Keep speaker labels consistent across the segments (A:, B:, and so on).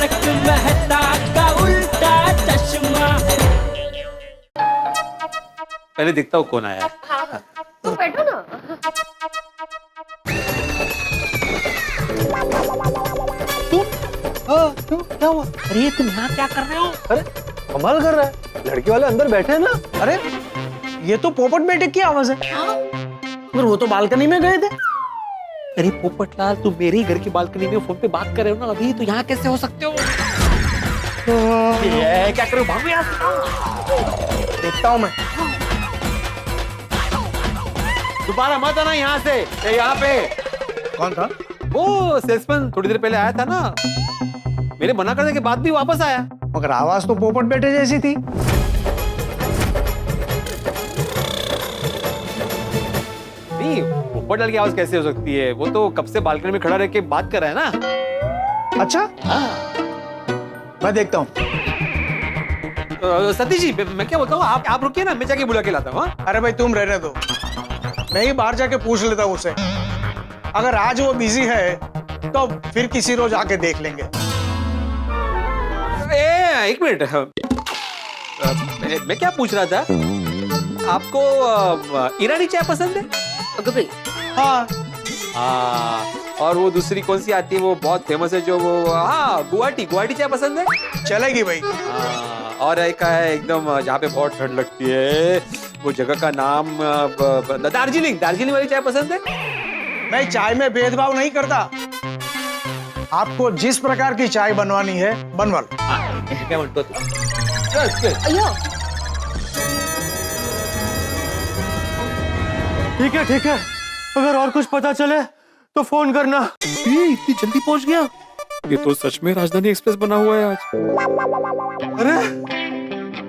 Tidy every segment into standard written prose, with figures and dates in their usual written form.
A: तारक मेहता का उल्टा चश्मा।
B: पहले देखता हूँ कौन आया है।
C: हाँ, तुम बैठो ना।
D: क्यों क्या हुआ?
A: अरे तुम यहाँ क्या कर रहे हो?
D: अरे कमाल कर रहा है, लड़के वाले अंदर बैठे हैं ना। अरे ये तो पोपट बेटे की आवाज है। पर वो तो बालकनी में गए थे।
B: अरे पोपटलाल, तुम मेरे ही घर की बालकनी में फोन पे बात कर रहे हो ना अभी, तो यहाँ कैसे हो सकते हो? ये क्या कर रहे हो? भागो यहाँ से।
D: देखता हूँ मैं।
B: दोबारा मत आना यहाँ से। यहाँ पे
D: कौन था?
B: वो सेल्समैन थोड़ी देर पहले आया था ना, मेरे मना करने के बाद भी वापस आया।
D: मगर आवाज तो पोपट बेटे जैसी थी।
B: नहीं, पोपटलाल की आवाज कैसे हो सकती है? वो तो कब से बालकनी में खड़ा रह के बात कर रहा है ना।
D: अच्छा
B: हाँ।
D: मैं देखता हूँ।
B: सतीश जी, मैं क्या बोलता हूँ, आप रुकिए ना, मैं जाके बुला के लाता हूँ।
D: अरे भाई तुम रहने दो, मैं ही बाहर जाके पूछ लेता हूँ उसे। अगर आज वो बिजी है तो फिर किसी रोज आके देख लेंगे।
B: एक मिनट, मैं क्या पूछ रहा था, आपको ईरानी चाय पसंद है?
C: अगर भाई
D: हाँ
B: और वो दूसरी कौन सी आती है, वो बहुत फेमस है जो वो, हाँ, गुवाहाटी चाय पसंद है?
D: चलेगी भाई।
B: और एक है एकदम जहाँ पे बहुत ठंड लगती है, वो जगह का नाम दार्जिलिंग वाली चाय पसंद है?
D: मैं चाय में भेदभाव नहीं करता, आपको जिस प्रकार की चाय बनवानी है बनवा लो।
B: क्या म्हणतो तू?
C: अयो
D: ठीक है, अगर और कुछ पता चले तो फोन करना।
B: ये इतनी जल्दी पहुंच गया? ये तो सच में राजधानी एक्सप्रेस बना हुआ है आज।
D: अरे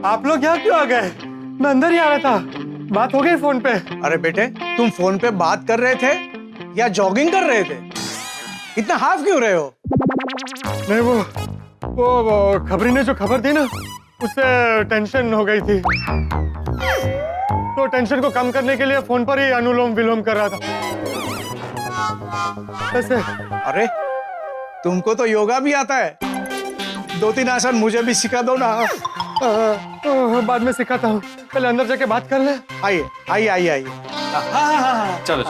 D: आप लोग यहाँ क्यों आ गए? मैं अंदर ही आ रहा था, बात हो गई फोन पे। अरे बेटे, तुम फोन पे बात कर रहे थे या जॉगिंग कर रहे थे? इतना हाफ क्यों रहे हो? नहीं, वो खबरी ने जो खबर दी ना, उससे टेंशन हो गई थी, तो टेंशन को कम करने के लिए फोन पर ही अनुलोम विलोम कर रहा था। ऐसे। अरे तुमको तो योगा भी आता है, 2-3 आसन मुझे भी सिखा दो ना। बाद में सिखाता हूँ, पहले अंदर जाके बात कर ले। आइए।
B: चलो।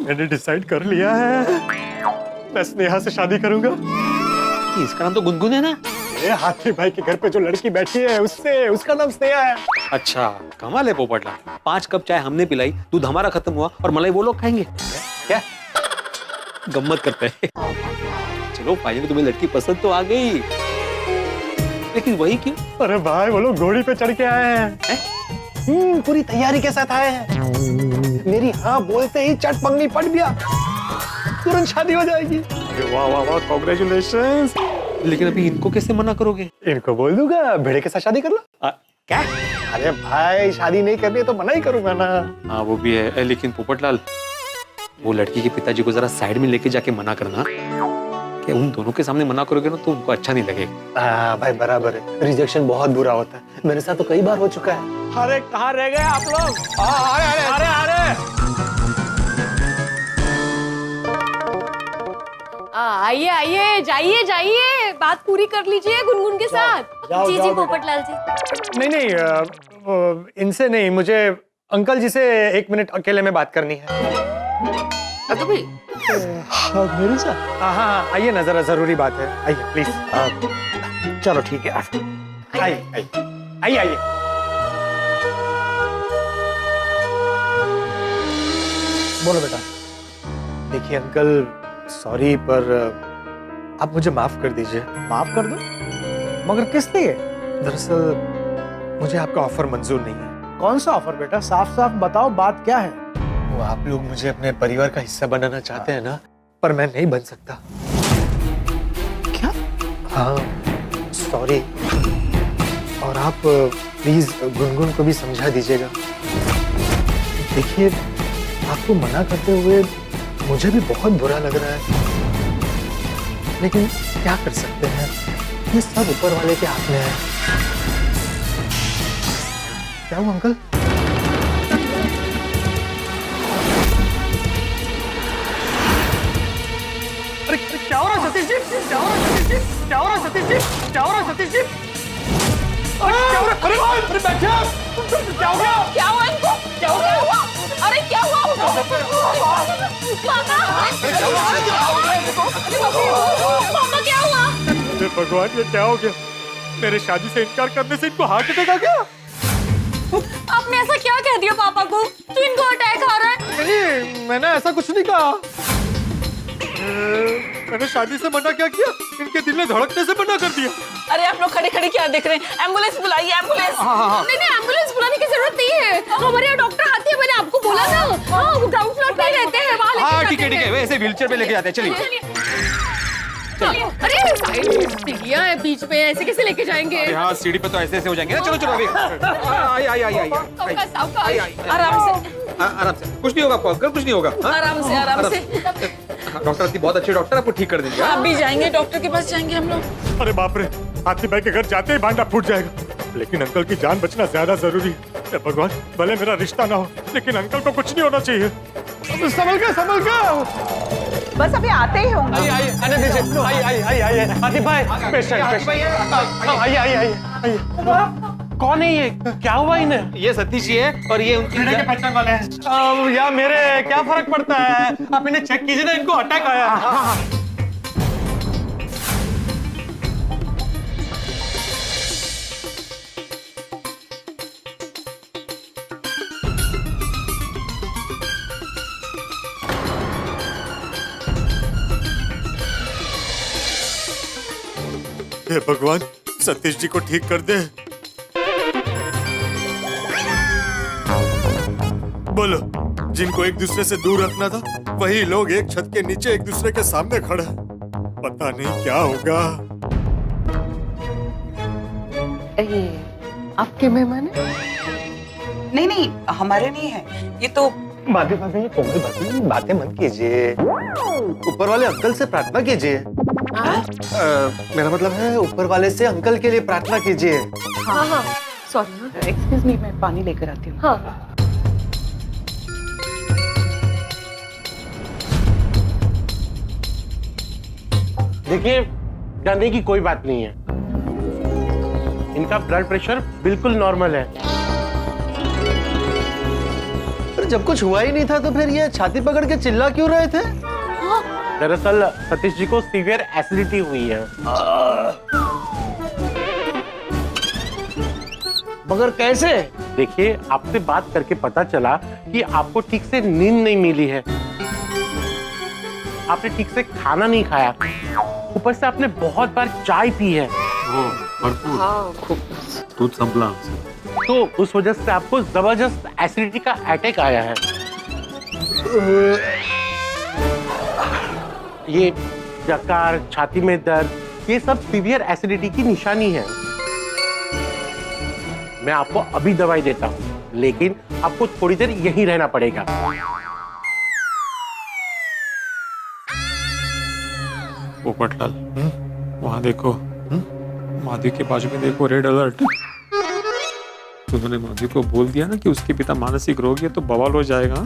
D: मैंने डिसाइड कर लिया है, मैं स्नेहा से शादी करूंगा।
B: इसका नाम तो गुनगुन है ना?
D: हाथी भाई के घर पे जो लड़की बैठी है उससे, उसका नाम स्नेहा है।
B: अच्छा, कमाल है पोपटलाल, 5 कप चाय हमने पिलाई, दूध हमारा खत्म हुआ और मलाई वो लोग खाएंगे क्या? गम्मत करते हैं। चलो फाइनली तुम्हें लड़की पसंद तो आ गई, लेकिन वही क्यों?
D: अरे भाई वो लोग घोड़ी पे चढ़ के आए हैं। पूरी तैयारी के साथ आए हैं। मेरी हाँ बोलते ही चट पंगनी पड़ गया, तुरंत शादी हो जाएगी। अरे वाह, कांग्रेचुलेशंस।
B: लेकिन अभी इनको कैसे मना करोगे?
D: इनको बोल दूंगा भेड़े के साथ शादी कर लो।
B: क्या?
D: अरे भाई शादी नहीं करनी है तो मना ही करूंगा ना।
B: हाँ वो भी है, लेकिन पोपटलाल, वो लड़की के पिताजी को जरा साइड में लेके जाके मना करना, कि उन दोनों के सामने मना करोगे ना तो उनको अच्छा नहीं लगेगा।
D: भाई बराबर है, रिजेक्शन बहुत बुरा होता है, मेरे साथ तो कई बार हो चुका है। अरे कहाँ रह गए आप लोग? अरे
C: आइए जाइए, बात पूरी कर लीजिए गुनगुन के साथ। जी पोपटलाल जी।
D: नहीं, इनसे नहीं, मुझे अंकल जी से 1 मिनट अकेले में बात करनी है।
C: अगर भाई
D: मेरे साथ? हाँ, आइए ना, जरा जरूरी बात है, आइए प्लीज। चलो ठीक है, आइए। बोलो बेटा। देखिए अंकल, सॉरी पर आप मुझे माफ कर दीजिए। माफ कर दो? मगर किस लिए? दरअसल मुझे आपका ऑफर मंजूर नहीं है। कौन सा ऑफर बेटा? साफ साफ बताओ, बात क्या है? वो आप लोग मुझे अपने परिवार का हिस्सा बनाना चाहते हैं ना, पर मैं नहीं बन सकता। क्या? हाँ, सॉरी। और आप प्लीज गुनगुन को भी समझा दीजिएगा। देखिए, आपको मना करते हुए मुझे भी बहुत बुरा लग रहा है, लेकिन क्या कर सकते हैं, ये सब ऊपर वाले के हाथ में है। क्या हुआ अंकल? अरे क्या हो रहा है सतीश? सतीश जी, क्या हो रहा है सतीश जी, क्या हो रहा है सतीश जी, क्या हो रहा है सतीश जी, क्या हो रहा है? अरे बैठिए, क्या हो गया?
C: क्या हुआ इनको? क्या हुआ? अरे क्या हुआ? पापा क्या हुआ?
D: अरे भगवान, ये क्या हो गया? मेरे शादी से इनकार करने से इनको हार्ट अटैक आ गया?
C: आपने ऐसा क्या कह दिया पापा को कि इनको अटैक आ रहा है?
D: नहीं, मैंने ऐसा कुछ नहीं कहा। मैंने शादी से मना क्या किया? इनके दिल ने धड़कने से मना कर दिया।
E: अरे आप लोग खड़े खड़े क्या देख रहे हैं? एम्बुलेंस बुलाइए, एम्बुलेंस।
C: नहीं, एम्बुलेंस बुलाने की जरूरत नहीं है। हमारे यहाँ डॉक्टर आती है, मैंने आपको बोला ना। हाँ, वो ग्राउंड फ्लोर पे ही रहते हैं, वहाँ लेके
B: हाँ
C: जाते
B: ठीक है,
C: हैं।
B: वैसे व्हीलचेयर पे लेके जाते हैं, चलिए।
C: अरे साइड में सीढ़ियाँ हैं बीच में, ऐसे कैसे लेके जाएंगे?
B: हाँ सीढ़ी पे तो ऐसे ऐसे हो जाएंगे ना। चलो चलो अभी आई
C: सावकाश, सावकाश।
E: आराम से,
B: आराम से, कुछ नहीं होगा आपको अंकल, कुछ नहीं होगा। हाँ?
E: आराम से, आराम से।
B: डॉक्टर आती, बहुत अच्छे डॉक्टर, आपको ठीक कर देंगे।
E: आप भी जाएंगे डॉक्टर के पास, जाएंगे हम लोग।
D: अरे बाप रे, हाथी भाई के घर जाते ही भांडा फूट जाएगा। लेकिन अंकल की जान बचना ज्यादा जरूरी है। भगवान, भले मेरा रिश्ता ना हो, लेकिन अंकल को कुछ नहीं होना चाहिए। संभल के, संभल के।
E: बस अभी आते ही होंगे।
D: आइए, हाथी भाई, पेशेंट, आइए।
F: कौन है ये? क्या हुआ इन्हें?
B: ये सतीश जी है और ये उनकी
D: के पहचान वाले हैं। यार मेरे क्या फर्क पड़ता है? आप इन्हें चेक कीजिए ना, इनको अटैक आया है। हे भगवान, सतीश जी को ठीक कर दे। बोलो, जिनको एक दूसरे से दूर रखना था, वही लोग एक छत के नीचे एक दूसरे के सामने खड़े। पता नहीं क्या होगा।
G: ये आपके मेहमान है?
E: नहीं नहीं, हमारे नहीं है ये तो।
D: भाभी भाभी, कोमल भाभी, बातें मत कीजिए। ऊपर वाले अंकल से प्रार्थना कीजिए। मेरा मतलब है, ऊपर वाले से अंकल के लिए प्रार्थना कीजिए।
G: हाँ, सॉरी।
E: एक्सक्यूज मी, मैं पानी लेकर आती हूँ।
G: हाँ।
F: देखिए, डरने की कोई बात नहीं है। इनका ब्लड प्रेशर बिल्कुल नॉर्मल है।
D: पर जब कुछ हुआ ही नहीं था तो फिर ये छाती पकड़ के चिल्ला क्यों रहे थे?
F: दरअसल सतीश जी को सीवियर एसिडिटी हुई है।
D: मगर कैसे?
F: देखिए, आपसे बात करके पता चला कि आपको ठीक से नींद नहीं मिली है, आपने ठीक से खाना नहीं खाया, ऊपर से आपने बहुत बार चाय पी है।
B: दूध संभला,
F: तो उस वजह से आपको जबरदस्त एसिडिटी का अटैक आया है। ये डकार, छाती में दर्द, ये सब सीवियर एसिडिटी की निशानी है। मैं आपको अभी दवाई देता हूँ, लेकिन आपको थोड़ी देर यहीं रहना पड़ेगा।
B: पोपटलाल, वहाँ देखो, माधवी के बाजू में देखो, रेड अलर्ट। उन्होंने माधवी को बोल दिया ना कि उसके पिता मानसिक रोगी है, तो बवाल हो जाएगा।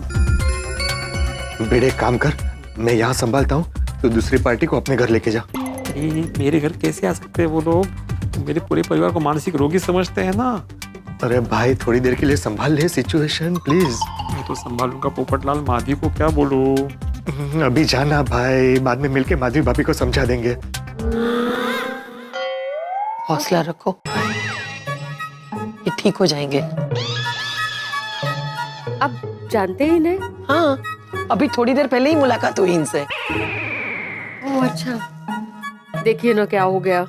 D: बेटे काम कर, मैं यहाँ संभालता हूँ, तो दूसरी पार्टी को अपने घर लेके जा।
B: मेरे घर कैसे आ सकते हैं वो लोग? मेरे पूरे परिवार को मानसिक रोगी समझते हैं ना।
D: अरे भाई, थोड़ी देर के लिए संभाल ले सिचुएशन, प्लीज।
B: मैं तो संभालूंगा पोपटलाल, माधवी को क्या बोलूं?
D: अभी जाना भाई, बाद में मिलके माधवी भाभी को समझा देंगे।
G: हौसला रखो, ये ठीक हो जाएंगे।
C: अब जानते ही नहीं।
G: हाँ, अभी थोड़ी देर पहले ही मुलाकात हुई इनसे।
C: ओह अच्छा, देखिए ना क्या हो गया।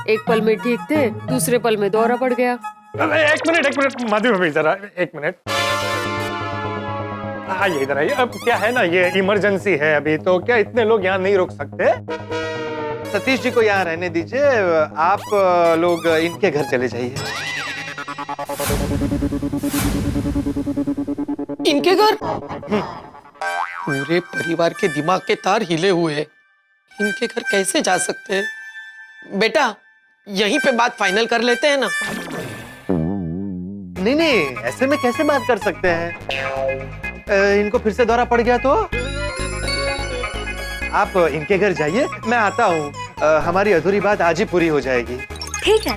C: एक पल में ठीक थे, दूसरे पल में दौरा पड़ गया।
D: एक मिनट माधवी भाभी, जरा एक मिनट। आइए इधर आइए। अब क्या है ना, ये इमरजेंसी है अभी, तो क्या इतने लोग यहाँ नहीं रुक सकते? सतीश जी को यहाँ रहने दीजिए, आप लोग इनके घर चले जाइए।
G: इनके घर? पूरे परिवार के दिमाग के तार हिले हुए हैं। इनके घर कैसे जा सकते हैं? बेटा, यहीं पे बात फाइनल कर लेते हैं ना।
D: नहीं, ऐसे में कैसे बात कर सकते हैं? इनको फिर से दौरा पड़ गया तो? आप इनके घर जाइए, मैं आता हूँ। हमारी अधूरी बात आज ही पूरी हो जाएगी।
H: ठीक है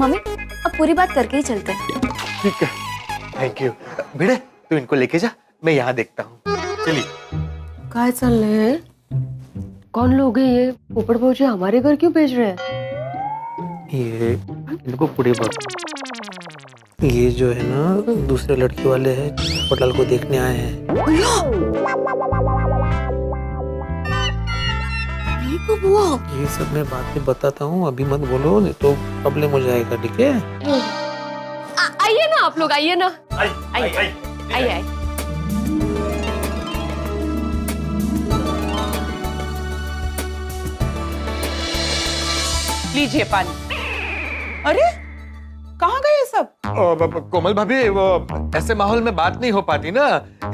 H: मम्मी, अब पूरी बात करके ही चलते हैं।
D: ठीक है, थैंक यू। भिड़े तू इनको लेके जा, मैं यहाँ देखता हूँ। चलिए।
C: काय चल रहे हैं? कौन लोग हैं ये? पोपट भौजी हमारे घर क्यों भेज रहे हैं?
B: ये इनको पूरे ये जो है ना दूसरे लड़की वाले हैं, पोपटलाल को देखने आए हैं।
H: ये कब हुआ?
B: ये सब मैं बाद में बताता हूँ, अभी मत बोलो नहीं तो प्रॉब्लम हो जाएगा, ठीक है?
C: आइए ना आप लोग, आइए ना। आइए।
E: लीजिए पानी। अरे कहाँ गए सब?
D: कोमल भाभी, वो ऐसे माहौल में बात नहीं हो पाती ना,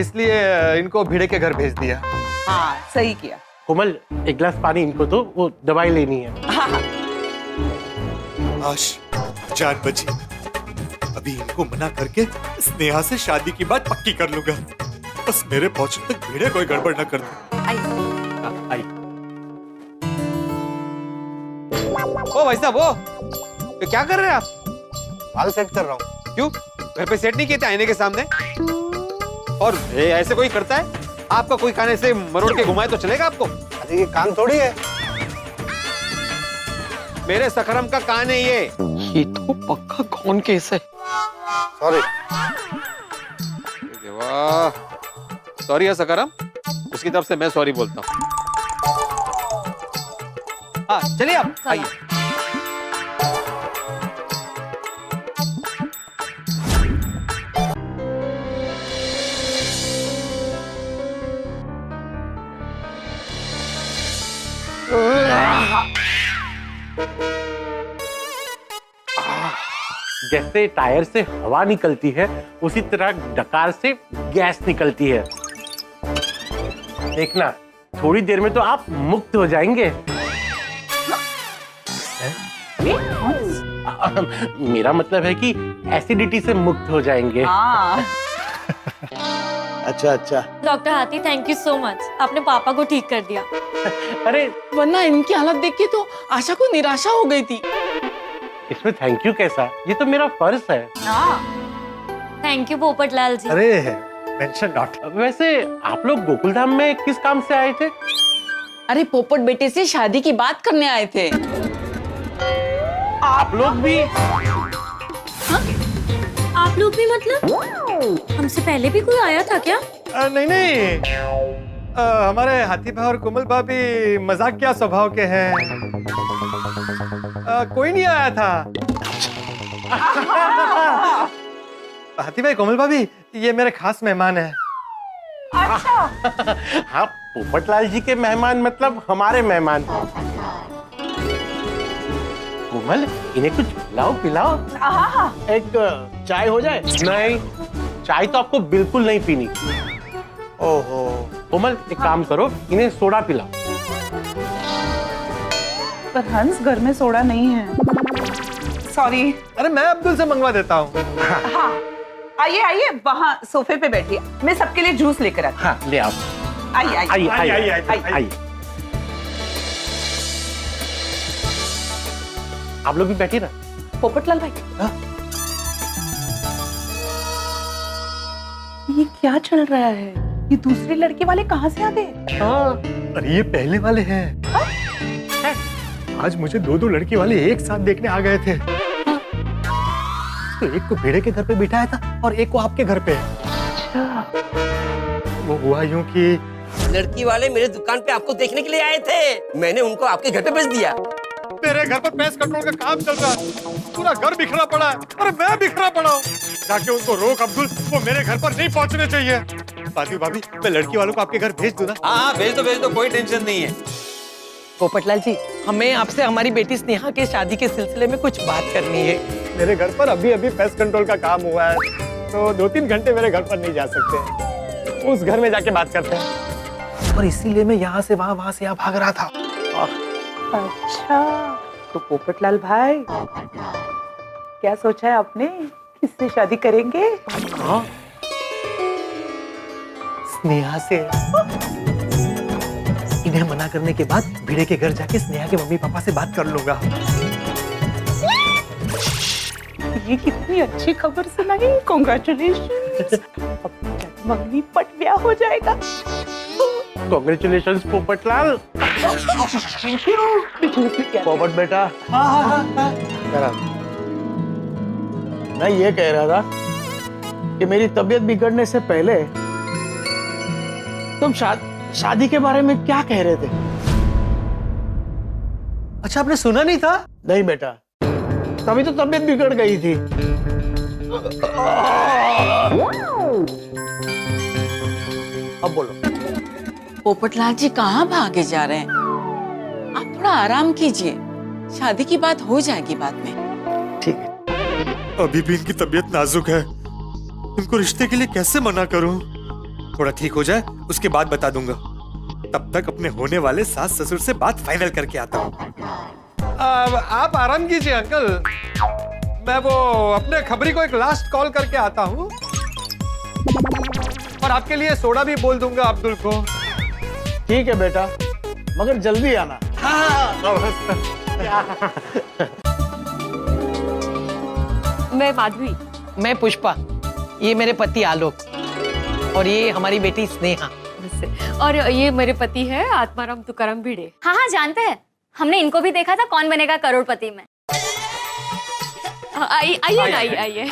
D: इसलिए इनको भिड़े के घर भेज दिया।
E: हाँ सही किया।
F: कोमल, एक गिलास पानी इनको दो, वो दवाई लेनी है।
E: हाँ।
I: आश, जान बची। अभी इनको मना करके स्नेहा से शादी की बात पक्की कर लूंगा। बस मेरे पहुंचने तक भिड़े कोई गड़बड़ न कर दे।
D: आई।
B: ओ भाई साहब, वो ये क्या कर रहे हैं आप?
D: बाल सेट कर रहा हूँ।
B: क्यों घर पे सेट नहीं किए थे आईने के सामने? और ऐसे कोई करता है? आपका कोई कान से मरोड़ के घुमाए तो चलेगा आपको?
D: अरे ये कान थोड़ी है।
B: मेरे सकरम का कान है ये
G: तो पक्का कौन केस है?
D: सॉरी।
B: वाह, सॉरी है सकरम, उसकी तरफ से मैं सॉरी बोलता हूँ। हाँ चलिए आप आइए।
F: जैसे टायर से हवा निकलती है, उसी तरह डकार से गैस निकलती है। देखना, थोड़ी देर में तो आप मुक्त हो जाएंगे। मेरा मतलब है कि एसिडिटी से मुक्त हो जाएंगे।
E: हाँ।
D: अच्छा।
H: डॉक्टर हाथी, थैंक यू सो मच, आपने पापा को ठीक कर दिया।
F: अरे
G: वरना इनकी हालत देख के तो आशा को निराशा हो गई थी।
F: इसमें थैंक यू कैसा? ये तो मेरा फर्ज है।
H: थैंक यू पोपटलाल जी।
D: अरे मेंशन नॉट।
F: वैसे आप लोग गोकुलधाम में किस काम से आए थे?
E: अरे पोपट बेटे से शादी की बात करने आए थे।
F: आप लोग भी?
H: आप लोग भी मतलब? हमसे पहले भी कोई आया था क्या?
D: नहीं। हमारे हाथी भाई और कोमल भाभी मजाकिया स्वभाव के हैं। कोई नहीं आया था। हाथी भाई, कोमल भाभी, ये मेरे खास मेहमान हैं।
F: हाँ, पोपटलाल जी के मेहमान मतलब हमारे मेहमान। कोमल, इन्हें कुछ पिलाओ।
D: एक चाय हो जाए?
F: नहीं, चाय तो आपको बिल्कुल नहीं पीनी।
D: ओहो।
F: कोमल, एक काम करो, इन्हें सोडा पिलाओ।
E: पर हंस, घर में सोडा नहीं है। सॉरी।
D: अरे मैं अब्दुल से मंगवा देता हूँ।
E: हाँ आइए, वहाँ सोफे पे बैठिए, मैं सबके लिए जूस लेकर आती हूँ।
F: हाँ, ले आओ। आइए। आप लोग भी बैठिए ना।
E: पोपटलाल भाई, ये क्या चल रहा है? ये दूसरे लड़के वाले कहाँ से आ गए?
D: अरे ये पहले वाले हैं। आज मुझे दो लड़की वाले एक साथ देखने आ गए थे। तो एक को भिड़े के घर पे बिठाया था और एक को आपके घर पे। वो हुआ यूं कि
J: लड़की वाले मेरे दुकान पे आपको देखने के लिए आए थे, मैंने उनको आपके घर पे भेज दिया।
I: मेरे घर पर पेस्ट कंट्रोल का काम चल रहा है, पूरा घर बिखरा पड़ा है। अरे मैं बिखरा पड़ा हूँ। जाके उनको रोक अब्दुल, वो मेरे घर पर नहीं पहुँचने चाहिए। भाभी, मैं लड़की वालों को आपके घर भेज दूँ ना?
B: हाँ भेज दो, कोई टेंशन नहीं है।
G: पोपटलाल जी, हमें आपसे हमारी बेटी स्नेहा के शादी के सिलसिले में कुछ बात करनी है।
D: मेरे घर पर अभी पेस्ट कंट्रोल का काम हुआ है, तो 2-3 घंटे मेरे घर पर नहीं जा सकते। उस घर में जाके बात करते हैं। और इसीलिए मैं यहाँ से वहाँ से यहाँ भाग रहा था।
E: अच्छा, तो पोपटलाल भाई, क्या सोचा है आपने? किससे शादी करेंगे?
D: स्नेहा से। इन्हें मना करने के बाद भिड़े के घर जाके स्नेहा के मम्मी पापा से बात कर लूंगा।
E: ये कितनी अच्छी खबर सुनाई, कॉन्ग्रेचुलेशन। अब मम्मी पट ब्याह हो जाएगा।
F: कॉन्ग्रेचुलेशंस पोपटलाल।
D: पोपट बेटा,
K: मैं ये कह रहा था कि मेरी तबीयत बिगड़ने से पहले तुम शादी के बारे में क्या कह रहे थे?
D: अच्छा आपने सुना नहीं था?
K: नहीं बेटा, तभी तो तबीयत बिगड़ गई थी। अब बोलो।
L: पोपटलाल जी कहाँ भागे जा रहे हैं? आप थोड़ा आराम कीजिए, शादी की बात हो जाएगी बाद में।
D: ठीक है।
I: अभी भी इनकी तबीयत नाजुक है, इनको रिश्ते के लिए कैसे मना करूं? थोड़ा ठीक हो जाए उसके बाद बता दूंगा। तब तक अपने होने वाले सास ससुर से बात फाइनल करके आता हूँ। आप आराम कीजिए अंकल, मैं वो अपने खबरी को एक लास्ट कॉल करके आता हूँ और आपके लिए सोडा भी बोल दूंगा अब्दुल को।
K: ठीक है बेटा, मगर जल्दी आना।
C: मैं माधवी।
G: मैं पुष्पा, ये मेरे पति आलोक और ये हमारी बेटी स्नेहा।
C: और ये मेरे पति है आत्माराम तुकाराम भिड़े।
H: हाँ हाँ जानते हैं, हमने इनको भी देखा था कौन बनेगा करोड़पति में।
C: आइए ना, आइए।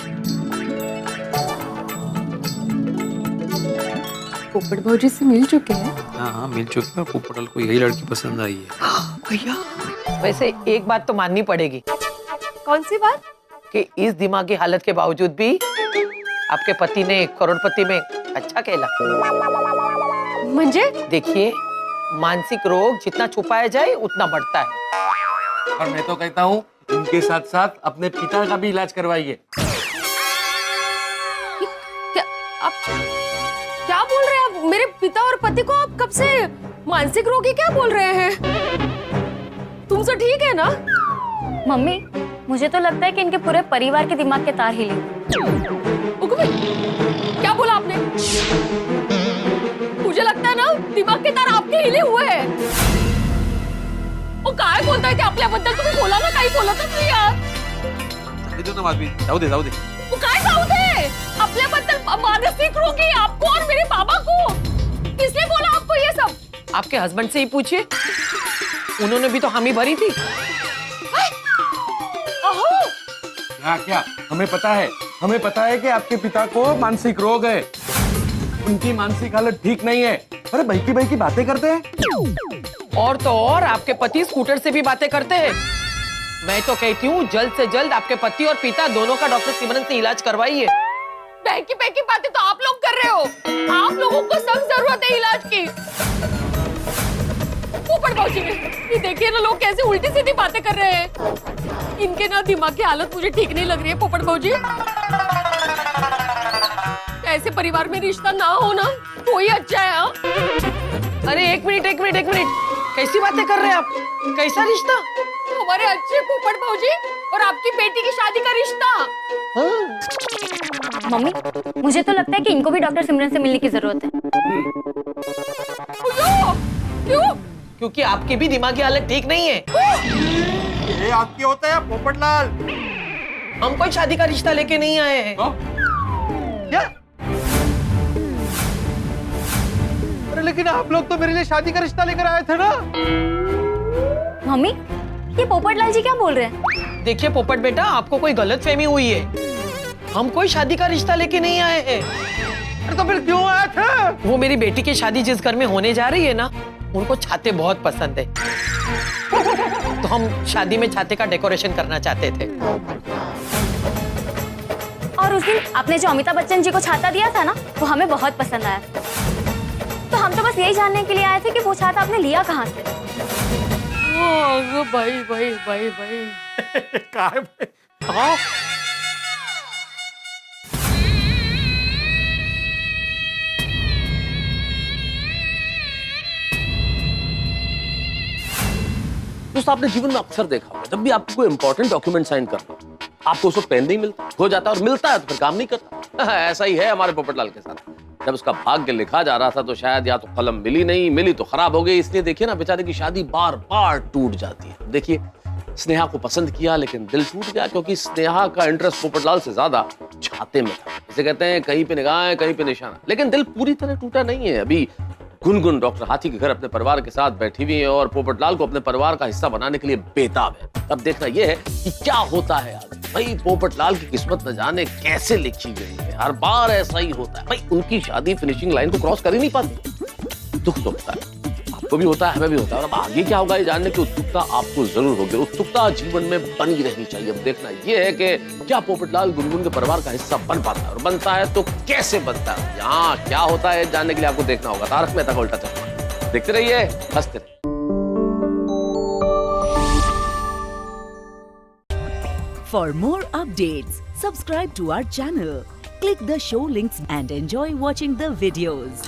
C: पोपट भौजी से मिल चुके हैं?
B: हाँ मिल चुके हैं। पोपटलाल को यही लड़की पसंद आई है।
G: भैया वैसे एक बात तो माननी पड़ेगी।
C: कौन सी बात?
G: कि इस दिमागी हालत के बावजूद भी आपके पति ने करोड़पति में अच्छा खेला।
C: मंजे?
G: देखिए, मानसिक रोग जितना छुपाया जाए उतना बढ़ता है।
F: और मैं तो कहता हूँ इनके साथ साथ अपने पिता का भी इलाज करवाइए।
C: क्या बोल रहे हैं आप? मेरे पिता और पति को आप कब से मानसिक रोगी क्या बोल रहे हैं? तुम सब ठीक है ना?
H: मम्मी, मुझे तो लगता है कि इनके पूरे परिवार के दिमाग के तार हिले।
C: क्या बोला आपने? मुझे लगता है ना दिमाग के तार आपके हिले हुए हैं। वो काय बोलता है कि आपल्याबद्दल तुम्ही बोला ना, काही बोलत नाही यार।
B: जाऊ दे जाऊ दे।
C: वो काय जाऊ दे? आपल्याबद्दल मानसिक रोगी आपको और मेरे बाबा को। किसने बोला आपको ये सब?
G: आपके हस्बैंड से ही पूछिए, उन्होंने भी तो हामी भरी थी।
F: क्या हमें पता है कि आपके पिता को मानसिक रोग है, उनकी मानसिक हालत ठीक नहीं है। अरे भाई की बातें करते हैं।
G: और तो और आपके पति स्कूटर से भी बातें करते हैं। मैं तो कहती हूँ जल्द से जल्द आपके पति और पिता दोनों का डॉक्टर सिमरन से इलाज करवाइए।
C: बहकी बातें तो आप लोग कर रहे हो। आप लोगों को सख्त जरूरत है इलाज की। पोपट भौजी, ये देखिए ना लोग कैसे उल्टी सीधी बातें कर रहे हैं। इनके ना दिमाग की हालत मुझे ठीक नहीं लग रही है पोपट भौजी। ऐसे परिवार में रिश्ता ना होना तो ही अच्छा है। हाँ?
G: अरे एक मिनट, कैसी बातें कर रहे हैं आप? कैसा रिश्ता?
C: हमारे अच्छे पोपट भौजी और आपकी बेटी की शादी का रिश्ता।
H: मम्मी, मुझे तो लगता है कि इनको भी डॉक्टर सिमरन से मिलने की जरूरत है।
C: क्यों?
G: क्योंकि आपकी भी दिमागी हालत ठीक नहीं है।
I: ये आपकी होता है पोपटलाल।
G: हम कोई शादी का रिश्ता लेके नहीं आए हैं।
I: क्या? अरे लेकिन आप लोग तो मेरे लिए शादी का रिश्ता लेकर आए थे ना?
H: मम्मी, ये पोपटलाल जी क्या बोल रहे हैं?
G: देखिए पोपट बेटा, आपको कोई गलतफहमी हुई है। हम कोई शादी का रिश्ता लेके नहीं आए हैं।
I: अरे तो फिर क्यों आए थे?
G: वो मेरी बेटी की शादी जिस घर में होने जा रही है ना, उनको छाते बहुत पसंद है। तो हम शादी में छाते का डेकोरेशन करना चाहते थे।
H: और उस दिन आपने जो अमिताभ बच्चन जी को छाता दिया था ना, वो हमें बहुत पसंद आया। तो हम तो बस यही जानने के लिए आए थे कि वो छाता आपने लिया कहाँ से।
C: भाई
I: काय भाई?
G: हाँ?
J: दोस्तों, आपने जीवन में अक्सर देखा होगा, जब भी आपको कोई इंपॉर्टेंट डॉक्यूमेंट साइन करना आपको उसको पेन नहीं मिलता, हो जाता और मिलता है तो फिर काम नहीं करता। ऐसा ही है हमारे पोपटलाल के साथ।
F: जब उसका भाग्य लिखा जा रहा था तो शायद या तो कलम मिली नहीं, मिली तो खराब हो गई। इसलिए देखिए ना, बेचारे की शादी बार बार टूट जाती है। देखिए, स्नेहा को पसंद किया लेकिन दिल टूट गया, क्योंकि स्नेहा का इंटरेस्ट पोपटलाल से ज्यादा छाते में था। इसे कहते हैं कहीं पे निगाहें कहीं पे निशाना। लेकिन दिल पूरी तरह टूटा नहीं है। अभी गुनगुन डॉक्टर हाथी के घर अपने परिवार के साथ बैठी हुई है और पोपटलाल को अपने परिवार का हिस्सा बनाने के लिए बेताब है। अब देखना यह है कि क्या होता है आगे। भाई पोपटलाल की किस्मत न जाने कैसे लिखी गई है, हर बार ऐसा ही होता है। भाई उनकी शादी फिनिशिंग लाइन को क्रॉस कर ही नहीं पाती। दुख तो होता है, आपको भी होता है, हमें भी होता है। और अब आगे क्या होगा ये जानने की उत्सुकता आपको जरूर होगी। उत्सुकता जीवन में बनी रहनी चाहिए। अब देखना यह है कि क्या पोपटलाल गुनगुन के परिवार का हिस्सा बन पाता है, और बनता है तो कैसे बनता है। यहाँ क्या होता है जानने के लिए आपको देखना होगा तारक मेहता का उल्टा चश्मा। देखते रहिए, हंसते रहिए।
M: For more updates, subscribe to our channel, click the show links and enjoy watching the videos.